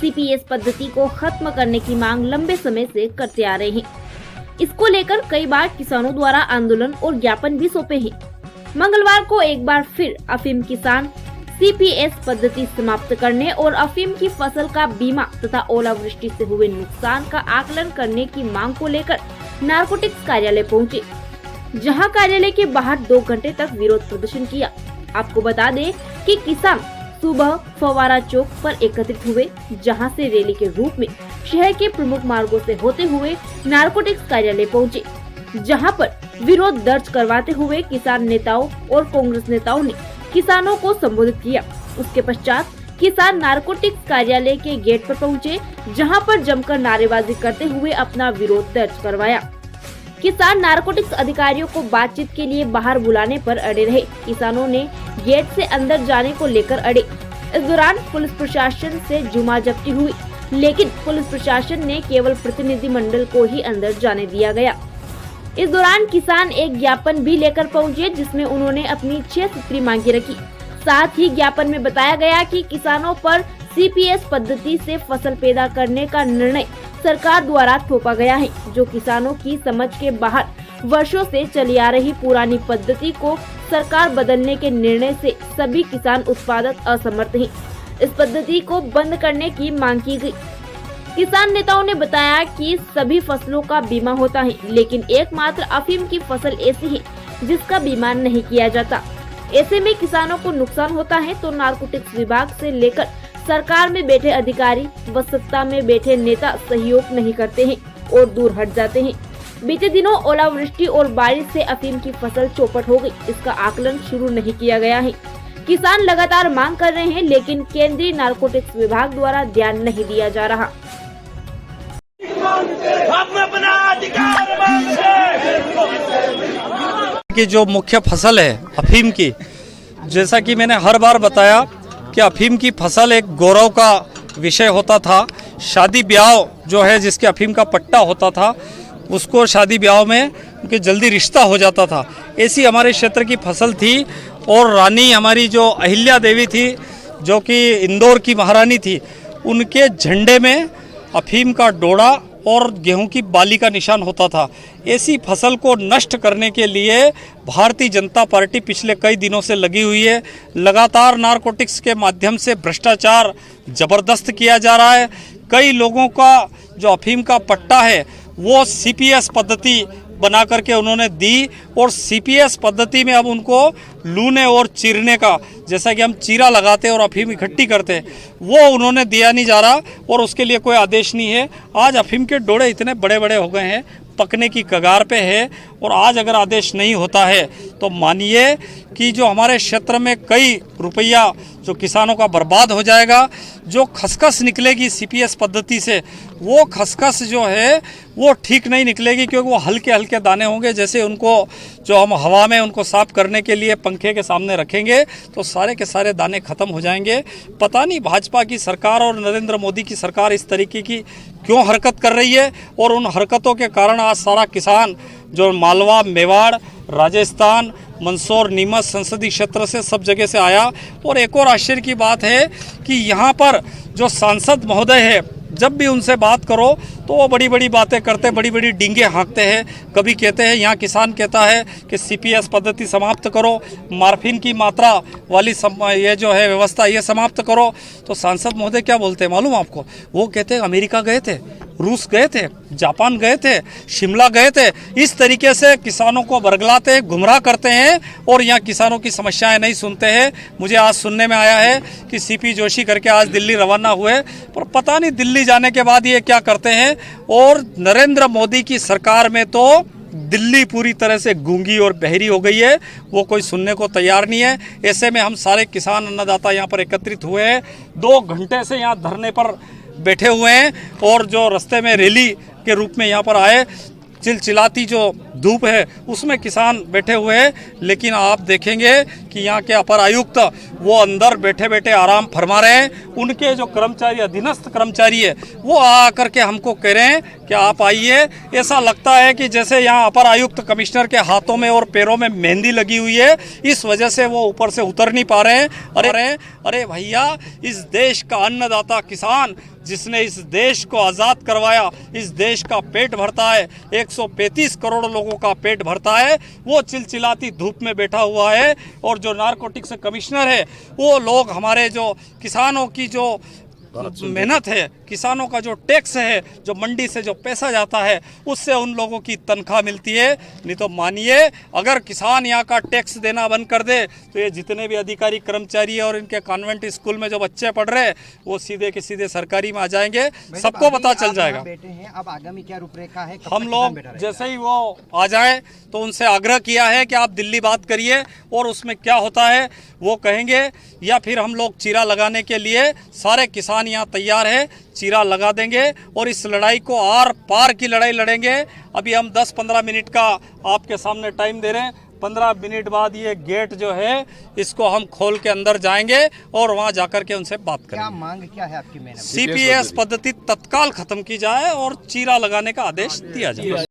CPS पद्धति को खत्म करने की मांग लंबे समय से करते आ रहे हैं। इसको लेकर कई बार किसानों द्वारा आंदोलन और ज्ञापन भी सौंपे हैं। मंगलवार को एक बार फिर अफीम किसान सीपीएस पद्धति समाप्त करने और अफीम की फसल का बीमा तथा ओलावृष्टि से हुए नुकसान का आकलन करने की मांग को लेकर नारकोटिक्स कार्यालय पहुंचे, जहां कार्यालय के बाहर 2 घंटे तक विरोध प्रदर्शन किया। आपको बता दें कि किसान सुबह फवारा चौक पर एकत्रित हुए, जहां से रैली के रूप में शहर के प्रमुख मार्गों से होते हुए नारकोटिक्स कार्यालय पहुंचे, जहां पर विरोध दर्ज करवाते हुए किसान नेताओं और कांग्रेस नेताओं ने किसानों को संबोधित किया। उसके पश्चात किसान नारकोटिक्स कार्यालय के गेट पर पहुंचे, जहां पर जमकर नारेबाजी करते हुए अपना विरोध दर्ज करवाया। किसान नारकोटिक्स अधिकारियों को बातचीत के लिए बाहर बुलाने पर अड़े रहे। किसानों ने गेट से अंदर जाने को लेकर अड़े। इस दौरान पुलिस प्रशासन से जुमा जब्ती हुई, लेकिन पुलिस प्रशासन ने केवल प्रतिनिधि मंडल को ही अंदर जाने दिया गया। इस दौरान किसान एक ज्ञापन भी लेकर पहुंचे, जिसमें उन्होंने अपनी 6 सूत्री मांगे रखी। साथ ही ज्ञापन में बताया गया कि किसानों पर सीपीएस पद्धति से फसल पैदा करने का निर्णय सरकार द्वारा थोपा गया है, जो किसानों की समझ के बाहर वर्षों से चली आ रही पुरानी पद्धति को सरकार बदलने के निर्णय से सभी किसान उत्पादक असमर्थ हैं। इस पद्धति को बंद करने की मांग की गई। किसान नेताओं ने बताया कि सभी फसलों का बीमा होता है, लेकिन एकमात्र अफीम की फसल ऐसी है जिसका बीमा नहीं किया जाता। ऐसे में किसानों को नुकसान होता है तो नारकोटिक्स विभाग से लेकर सरकार में बैठे अधिकारी व सत्ता में बैठे नेता सहयोग नहीं करते हैं और दूर हट जाते हैं। बीते दिनों ओलावृष्टि और बारिश से अफीम की फसल चौपट हो गई। इसका आकलन शुरू नहीं किया गया है। किसान लगातार मांग कर रहे हैं, लेकिन केंद्रीय नारकोटिक्स विभाग द्वारा ध्यान नहीं दिया जा रहा। की जो मुख्य फसल है अफीम की, जैसा कि मैंने हर बार बताया कि अफीम की फसल एक गौरव का विषय होता था। शादी ब्याह जो है जिसके अफीम का पट्टा होता था, उसको शादी ब्याह में उनके जल्दी रिश्ता हो जाता था। ऐसी हमारे क्षेत्र की फसल थी। और रानी हमारी जो अहिल्या देवी थी, जो कि इंदौर की महारानी थी, उनके झंडे में अफीम का डोरा और गेहूं की बाली का निशान होता था। ऐसी फसल को नष्ट करने के लिए भारतीय जनता पार्टी पिछले कई दिनों से लगी हुई है। लगातार नारकोटिक्स के माध्यम से भ्रष्टाचार जबरदस्त किया जा रहा है। कई लोगों का जो अफीम का पट्टा है वो सीपीएस पद्धति बना करके उन्होंने दी, और सीपीएस पद्धति में अब उनको लूने और चीरने का, जैसा कि हम चीरा लगाते और अफीम इकट्ठी करते, वो उन्होंने दिया नहीं जा रहा और उसके लिए कोई आदेश नहीं है। आज अफीम के डोरे इतने बड़े बड़े हो गए हैं, पकने की कगार पे है, और आज अगर आदेश नहीं होता है तो मानिए कि जो हमारे क्षेत्र में कई रुपया जो किसानों का बर्बाद हो जाएगा। जो खसखस निकलेगी सीपीएस पद्धति से, वो खसखस जो है वो ठीक नहीं निकलेगी, क्योंकि वो हल्के हल्के दाने होंगे। जैसे उनको जो हम हवा में उनको साफ करने के लिए पंखे के सामने रखेंगे तो सारे के सारे दाने खत्म हो जाएंगे। पता नहीं भाजपा की सरकार और नरेंद्र मोदी की सरकार इस तरीके की क्यों हरकत कर रही है, और उन हरकतों के कारण आज सारा किसान जो मालवा, मेवाड़, राजस्थान, मंदसौर, नीमच संसदीय क्षेत्र से सब जगह से आया। और एक और आश्चर्य की बात है कि यहाँ पर जो सांसद महोदय है, जब भी उनसे बात करो तो वो बड़ी बड़ी बातें करते, बड़ी बड़ी डींगे हाँकते हैं। कभी कहते हैं, यहाँ किसान कहता है कि सीपीएस पद्धति समाप्त करो, मार्फिन की मात्रा वाली ये जो है व्यवस्था ये समाप्त करो। तो सांसद महोदय क्या बोलते हैं मालूम आपको? वो कहते हैं अमेरिका गए थे, रूस गए थे, जापान गए थे, शिमला गए थे। इस तरीके से किसानों को बरगलाते हैं, गुमराह करते हैं और यहाँ किसानों की समस्याएं नहीं सुनते हैं। मुझे आज सुनने में आया है कि सीपी जोशी करके आज दिल्ली रवाना हुए, पर पता नहीं दिल्ली जाने के बाद ये क्या करते हैं। और नरेंद्र मोदी की सरकार में तो दिल्ली पूरी तरह से गूंगी और बहरी हो गई है, वो कोई सुनने को तैयार नहीं है। ऐसे में हम सारे किसान अन्नदाता यहाँ पर एकत्रित हुए हैं, 2 घंटे से यहाँ धरने पर बैठे हुए हैं, और जो रास्ते में रैली के रूप में यहाँ पर आए, चिलचिलाती जो धूप है उसमें किसान बैठे हुए हैं। लेकिन आप देखेंगे कि यहाँ के अपर आयुक्त वो अंदर बैठे बैठे आराम फरमा रहे हैं। उनके जो कर्मचारी, अधीनस्थ कर्मचारी है, वो आ कर के हमको कह रहे हैं कि आप आइए। ऐसा लगता है कि जैसे यहाँ अपर आयुक्त कमिश्नर के हाथों में और पैरों में मेहंदी लगी हुई है, इस वजह से वो ऊपर से उतर नहीं पा रहे हैं। अरे भैया, इस देश का अन्नदाता किसान, जिसने इस देश को आज़ाद करवाया, इस देश का पेट भरता है, 135 करोड़ लोगों का पेट भरता है, वो चिलचिलाती धूप में बैठा हुआ है। और जो नारकोटिक्स कमिश्नर है, वो लोग हमारे जो किसानों की जो मेहनत है, किसानों का जो टैक्स है, जो मंडी से जो पैसा जाता है, उससे उन लोगों की तनख्वाह मिलती है। नहीं तो मानिए, अगर किसान यहाँ का टैक्स देना बंद कर दे तो ये जितने भी अधिकारी कर्मचारी है और इनके कॉन्वेंट स्कूल में जो बच्चे पढ़ रहे हैं, वो सीधे के सीधे सरकारी में आ जाएंगे। सबको पता चल जाएगा। बेटे हैं, अब आगामी क्या रूपरेखा है? हम लोग जैसे ही वो आ जाए तो उनसे आग्रह किया है कि आप दिल्ली बात करिए और उसमें क्या होता है वो कहेंगे, या फिर हम लोग चीरा लगाने के लिए सारे किसान यहाँ तैयार है, चीरा लगा देंगे और इस लड़ाई को आर पार की लड़ाई लड़ेंगे। अभी हम 10-15 मिनट का आपके सामने टाइम दे रहे हैं। 15 मिनट बाद ये गेट जो है, इसको हम खोल के अंदर जाएंगे और वहाँ जाकर के उनसे बात करेंगे। क्या मांग क्या है आपकी? CPS पद्धति तत्काल खत्म की जाए और चीरा लगाने का आदेश दिया जाए।